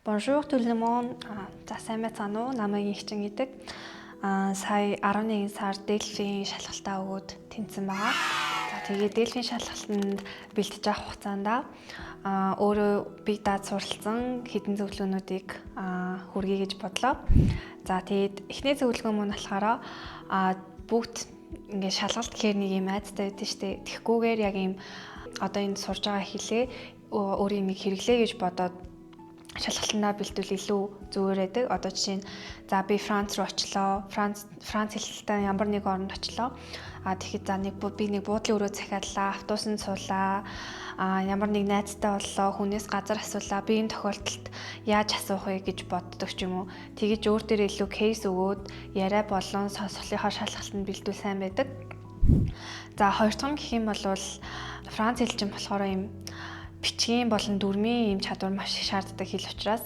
Bonjour tout le monde. За сайн байцгаана уу? Намайг Игчин гэдэг. Сая 11 сард Delphi шалгалтаа өгөөд тэнцсэн байгаа. За тэгээд Delphi шалгалтанд бэлтэж авах хугацаанд өөрөө бие даад суралцсан хэдэн зөвлөгөөнүүдийг хүргэе гэж бодлоо. За тэгээд эхний зөвлөгөө мөн болохоор бүгд ингээд шалгалт гэхээр нэг юм айцтай байдаг шүү дээ. Тэгхгүйгээр яг юм одоо энэ сурж байгаа хэлээ өөрийн нэг хэрэглээ гэж бодоод шалгалтандаа бэлтвэл илүү зүгээр байдаг. Одоо жишээ нь за би Франц руу очлоо. Франц хэлэлтэй ямар нэг оронд очлоо. Тэгэхэд за би нэг буудлын өрөө захиаллаа, автобусанд суулаа. Ямар нэг найзтай боллоо, хүнээс газар асуулаа. Би энэ тохиолдолд яаж асуух вэ гэж боддог ч юм уу. Тэгэж өөр дээр илүү кейс өгөөд яриа болон сонсголынхаа шалгалтанд бэлтвэл сайн байдаг. За хоёр дахь нь гэх юм бол Франц хэлчин болохоор юм бичгийн болон дүрмийн юм чадвар маш их шаарддаг хэл учраас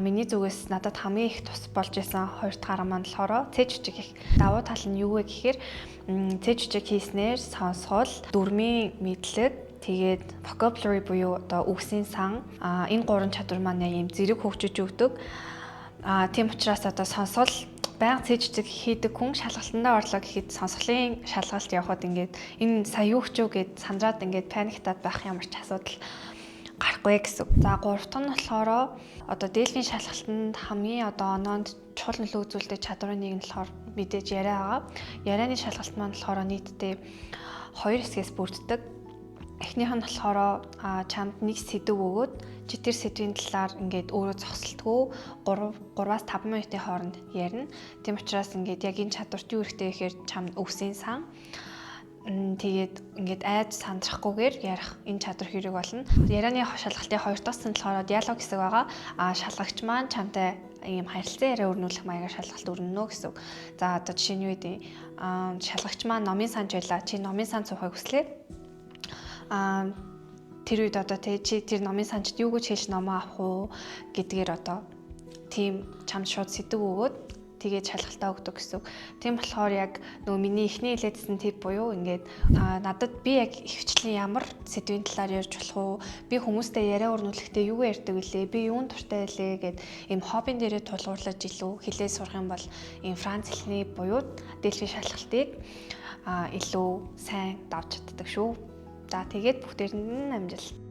миний зүгээс надад хамгийн их тус болж исэн хоёр дахь арга маань болохоор цэж хүчиг их. Давуу тал нь юу вэ гэхээр цэж хүчиг хийснээр сонсгол, дүрмийн мэдлэг, тэгээд vocabulary буюу одоо үгсийн сан энэ гурван чадвар маань яг юм зэрэг хөгжиж өгдөг. Тийм учраас одоо сонсгол байнга цэж хүчиг хийдэг хүн шалгалтандаа орлоо гэхэд сонсголын шалгалт явахад ингээд энэ сая юу хчүү гэд сандраад ингээд паниктаад байх ямар ч асуудал гарахгүй гэсэн. За гурав дахь нь болохоор одоо Delphi шалгалтанд хамгийн одоо оноонд чухал нөлөө үзүүлдэг чадварын нэг нь болохоор мэдээж яриа байгаа. Ярианы шалгалт маань болохоор нийтдээ 2 хэсгээс бүрддэг. Эхнийх нь болохоор чамд нэг сэдв өгөөд чи тэр сэдвийн талаар ингээд өөрөө зогсолтгүй 3-5 минутын хооронд ярина. Тийм учраас ингээд яг энэ чадварт юу хэрэгтэй гэхээр чамд үгсийн сан тэгээд ингээд айж сандрахгүйгээр ярих энэ чадвар хэрэг болно. Ярианы шалгалтын хоёр дахь нь болохоор диалог хэсэг байгаа. Шалгагч маань чамтай ийм харилцан яриа өрнүүлэх маягаар шалгалт өрнөнө гэсэн. За одоо жишээ нь юу гэдэг шалгагч маань номын санж байлаа. Чи номын сан суухыг хүслээ. Тэр үед одоо чи тэр номын санчд юу гэж хэлж номоо авах уу гэдгээр одоо тийм чамд шууд сэдв өгөөд тэгээд шалгалтаа өгдөг гэсэн. Тийм болохоор яг нөгөө миний эхний хэлээдсэн тип буюу ингээд надад би яг ихвчлэн ямар сэдвийн талаар ярьж болох уу? Би хүмүүстэй яриа өрнүүлэхдээ юу ярьдаг вүлээ? Би юунд дуртай байлээ гэд ийм хоббин дээрээ тулгуурлаж илүү хэлээ сурах юм бол ийм Франц хэлний буюу Delphi шалгалтыг илүү сайн давж чаддаг шүү. За тэгээд бүгдээрэнд нь амжилт.